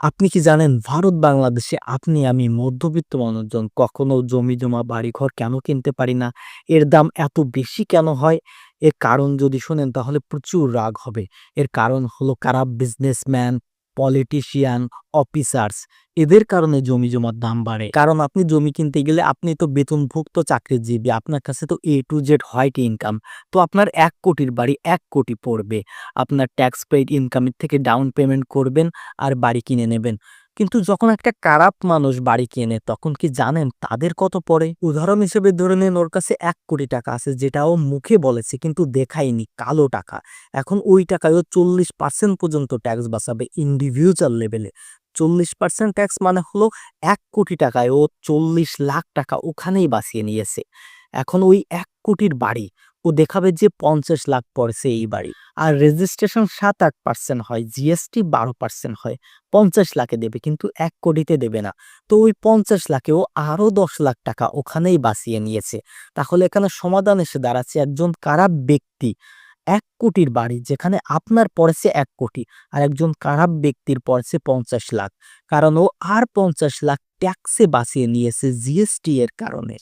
আপনি কি জানেন ভারত বাংলাদেশে আপনি আমি মধ্যবিত্ত মানুষজন কখনো জমি-জমা বাড়িঘর কেন কিনতে পারি না? এর দাম এত বেশি কেন হয়? এর কারণ যদি শোনেন তাহলে প্রচুর রাগ হবে। এর কারণ হলো খারাপ বিজনেসম্যান, পলিটিশিয়ান, অফিসার্স এদের কারণে জমি-জমার দাম বাড়ে। কারণ আপনি জমি কিনতে গেলে আপনি তো বেতনভুক্ত চাকরিজীবী। আপনার কাছে তো A to Z white income. তো আপনার ১,০০,০০,০০০ বাড়ি ১,০০,০০,০০০ পড়বে। আপনার ট্যাক্স পেইড ইনকামের থেকে ডাউন পেমেন্ট করবেন আর বাড়ি কিনে নেবেন। কিন্তু যখন একটা খারাপ মানুষ বাড়ি কেনে তখন কি জানেন তাদের কত পড়ে? উদাহরণ হিসেবে ধরে নিন ওর কাছে ৳১,০০,০০,০০০ আছে যেটা ও মুখে বলেছে কিন্তু দেখায়নি, কালো টাকা। এখন ওই টাকায় ও ৪০% পর্যন্ত ট্যাক্স বাঁচাবে ইন্ডিভিজুয়াল লেভেলে। ৪০% ট্যাক্স মানে হলো ৳১,০০,০০,০০০ ও ৳৪০,০০,০০০ ওখানেই বাঁচিয়ে নিয়েছে। এখন ওই ১,০০,০০,০০০ বাড়ি ও দেখাবে যে ৫০,০০,০০০ পড়েছে এই বাড়ি। আর রেজিস্ট্রেশন ৭-৮% হয়, জিএসটি ১২% হয়। ৫০,০০,০০০ এ দেবে কিন্তু ১,০০,০০,০০০ তে দেবে না। তো ওই ৫০,০০,০০০ ও আরো ৳১০,০০,০০০ ওখানেই বাঁচিয়ে নিয়েছে। তাহলে এখানে সমাধান এসে দাঁড়াচ্ছে একজন খারাপ ব্যক্তি ১,০০,০০,০০০ বাড়ি যেখানে আপনার পড়েছে ১,০০,০০,০০০ আর একজন খারাপ ব্যক্তির পড়েছে ৫০,০০,০০০। কারণ ও আর ৫০,০০,০০০ ট্যাক্সে বাঁচিয়ে নিয়েছে জিএসটি এর কারণে।